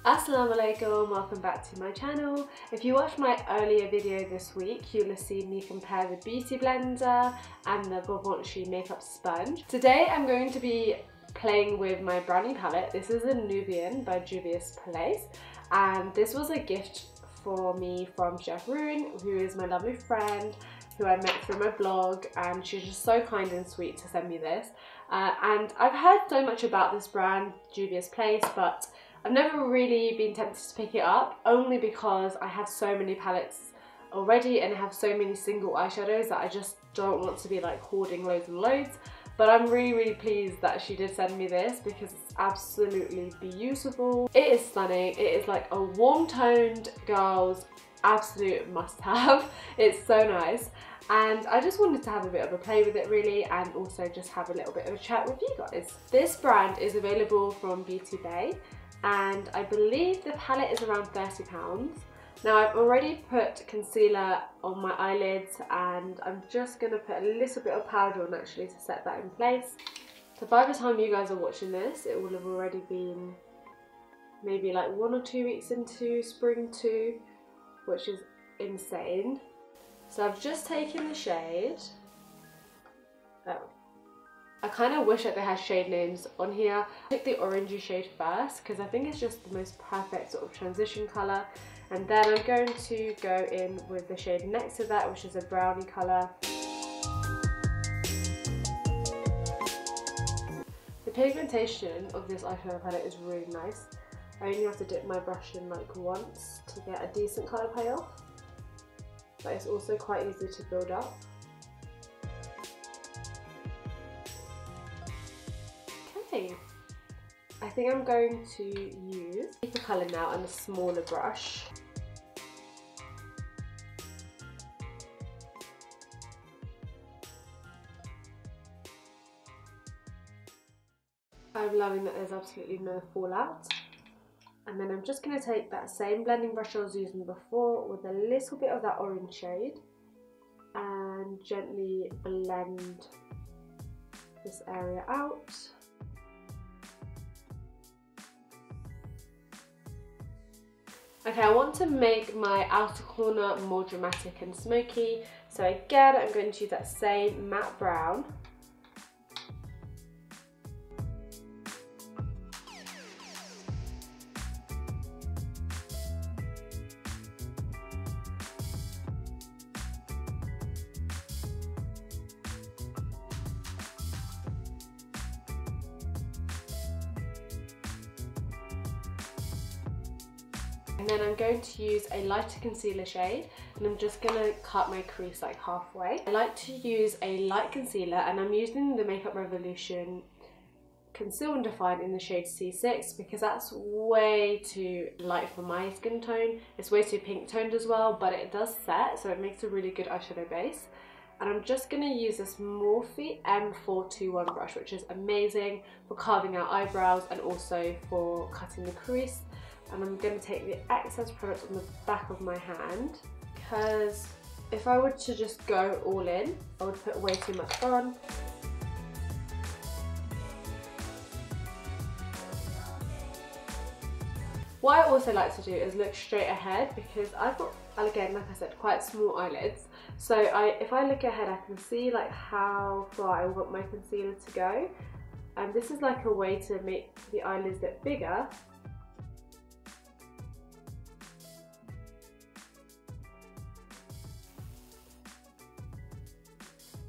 Assalamu alaikum, welcome back to my channel. If you watched my earlier video this week, you'll have seen me compare the Beauty Blender and the Givenchy makeup sponge. Today I'm going to be playing with my brownie palette. This is a Nubian by Juvias and this was a gift for me from Shehroon, who is my lovely friend who I met through my blog, and she's just so kind and sweet to send me this. And I've heard so much about this brand, Juvias, but I've never really been tempted to pick it up, only because I have so many palettes already and I have so many single eyeshadows that I just don't want to be like hoarding loads and loads. But I'm really pleased that she did send me this because it's absolutely beautiful. It is stunning. It is like a warm toned girl's absolute must have. It's so nice. And I just wanted to have a bit of a play with it really, and also just have a little bit of a chat with you guys. This brand is available from Beauty Bay, and I believe the palette is around £30. Now I've already put concealer on my eyelids, and I'm just going to put a little bit of powder on actually to set that in place. So by the time you guys are watching this, it will have already been maybe like 1 or 2 weeks into spring 2, which is insane. So I've just taken the shade. I kind of wish that they had shade names on here. I took the orangey shade first because I think it's just the most perfect sort of transition colour, and then I'm going to go in with the shade next to that, which is a brownie colour. The pigmentation of this eyeshadow palette is really nice. I only have to dip my brush in like once to get a decent colour payoff, but it's also quite easy to build up. I think I'm going to use deeper colour now and a smaller brush. I'm loving that there's absolutely no fallout. And then I'm just going to take that same blending brush I was using before with a little bit of that orange shade and gently blend this area out. Okay, I want to make my outer corner more dramatic and smoky, so again I'm going to use that same matte brown. And then I'm going to use a lighter concealer shade, and I'm just going to cut my crease like halfway. I like to use a light concealer, and I'm using the Makeup Revolution Conceal and Define in the shade C6 because that's way too light for my skin tone. It's way too pink toned as well, but it does set, so it makes a really good eyeshadow base. And I'm just going to use this Morphe M421 brush, which is amazing for carving out eyebrows and also for cutting the crease. And I'm going to take the excess product on the back of my hand, because if I were to just go all in, I would put way too much on. What I also like to do is look straight ahead, because I've got, again, like I said, quite small eyelids. So if I look ahead, I can see like how far I want my concealer to go. And this is like a way to make the eyelids look bigger.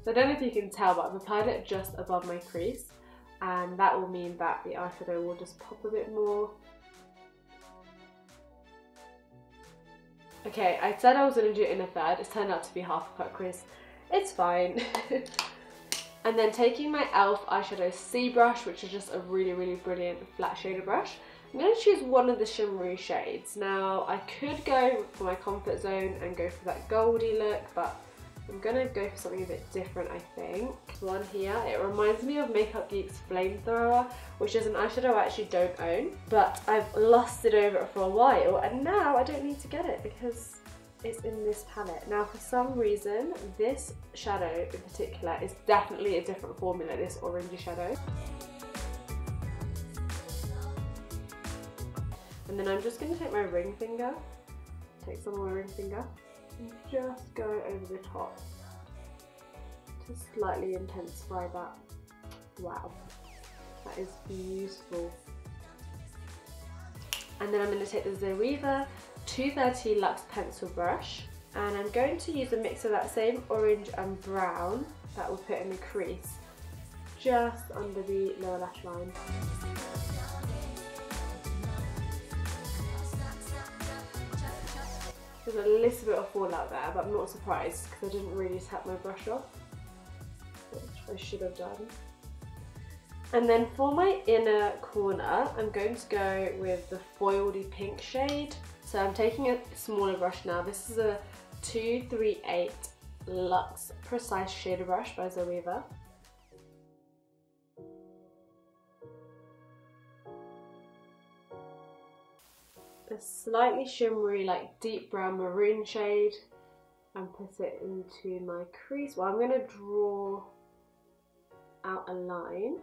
So I don't know if you can tell, but I've applied it just above my crease, and that will mean that the eyeshadow will just pop a bit more. Okay, I said I was going to do it in a third. It's turned out to be half a cut crease. It's fine. And then taking my e.l.f. eyeshadow C brush, which is just a really brilliant flat shader brush, I'm going to choose one of the shimmery shades. Now, I could go for my comfort zone and go for that goldy look, but I'm going to go for something a bit different, I think. This one here, it reminds me of Makeup Geek's Flamethrower, which is an eyeshadow I actually don't own, but I've lusted over it for a while, and now I don't need to get it because it's in this palette. Now, for some reason, this shadow in particular is definitely a different formula, this orangey shadow. And then I'm just going to take my ring finger, take some of my ring finger, and just go over the top to slightly intensify that. Wow, that is beautiful. And then I'm going to take the Juvias 230 Luxe pencil brush, and I'm going to use a mix of that same orange and brown that we'll put in the crease just under the lower lash line. There's a little bit of fallout there, but I'm not surprised because I didn't really tap my brush off, which I should have done. And then for my inner corner, I'm going to go with the foiledy pink shade. So I'm taking a smaller brush now. This is a 238 Luxe Precise Shader Brush by Juvias. A slightly shimmery, like deep brown maroon shade, and put it into my crease. Well, I'm going to draw out a line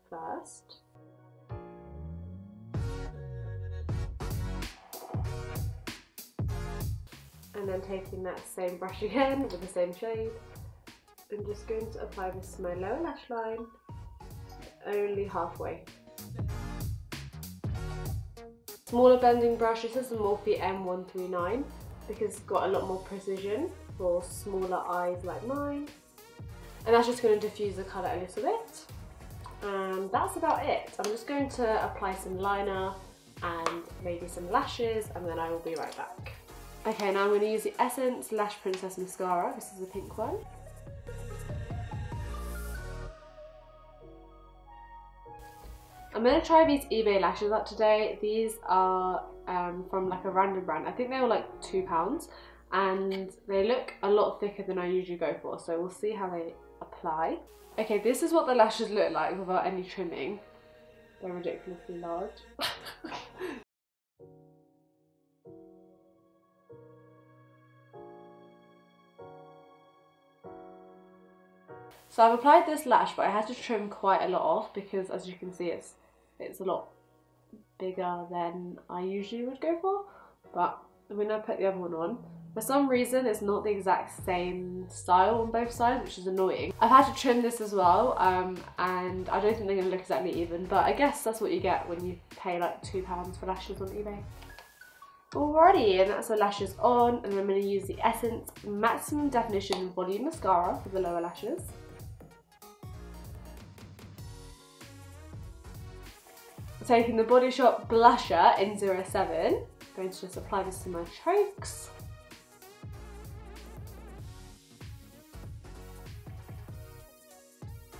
first. And then taking that same brush again with the same shade, I'm just going to apply this to my lower lash line, only halfway. Smaller blending brush, this is the Morphe M139 because it's got a lot more precision for smaller eyes like mine. And that's just going to diffuse the colour a little bit. And that's about it. I'm just going to apply some liner and maybe some lashes, and then I will be right back. Okay, now I'm going to use the Essence Lash Princess Mascara. This is the pink one. I'm going to try these eBay lashes out today. These are from like a random brand. I think they were like £2 and they look a lot thicker than I usually go for, so we'll see how they apply. Okay, this is what the lashes look like without any trimming. They're ridiculously large. So I've applied this lash, but I had to trim quite a lot off because, as you can see, it's a lot bigger than I usually would go for. But I'm going to put the other one on. For some reason, it's not the exact same style on both sides, which is annoying. I've had to trim this as well, and I don't think they're going to look exactly even, but I guess that's what you get when you pay like £2 for lashes on eBay. Alrighty, and that's the lashes on, and I'm going to use the Essence Maximum Definition Volume Mascara for the lower lashes. Taking the Bodyshop blusher in 07, I'm going to just apply this to my cheeks.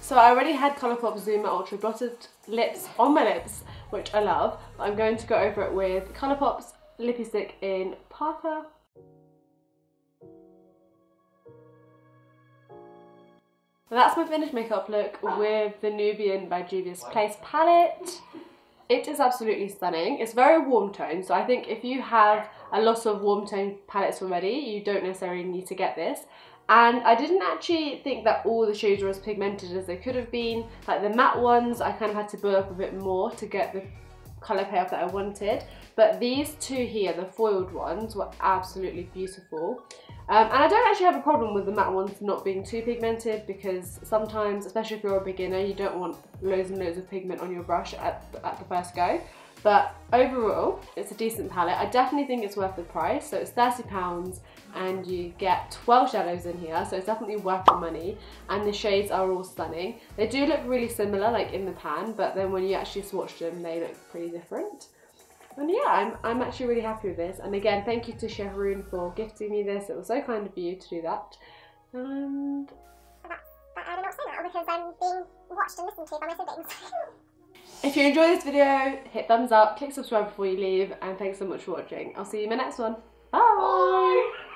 So I already had Colourpop Zoom Ultra Blotted Lips on my lips, which I love, but I'm going to go over it with Colourpop's Lippy Stick in Parker. That's my finished makeup look with the Nubian by Juvias Place palette. It is absolutely stunning. It's very warm tone, so I think if you have a lot of warm tone palettes already, you don't necessarily need to get this. And I didn't actually think that all the shades were as pigmented as they could have been. Like the matte ones, I kind of had to build up a bit more to get the colour payoff that I wanted. But these two here, the foiled ones, were absolutely beautiful. And I don't actually have a problem with the matte ones not being too pigmented, because sometimes, especially if you're a beginner, you don't want loads and loads of pigment on your brush at the first go. But overall, it's a decent palette. I definitely think it's worth the price. So it's £30 and you get 12 shadows in here, so it's definitely worth the money. And the shades are all stunning. They do look really similar, like in the pan, but then when you actually swatch them, they look pretty different. And yeah, I'm actually really happy with this. And again, thank you to Shehroon for gifting me this. It was so kind of you to do that. And but I don't know what to say now because I'm being watched and listened to by my siblings. if you enjoyed this video, hit thumbs up, click subscribe before you leave, and thanks so much for watching. I'll see you in my next one. Bye!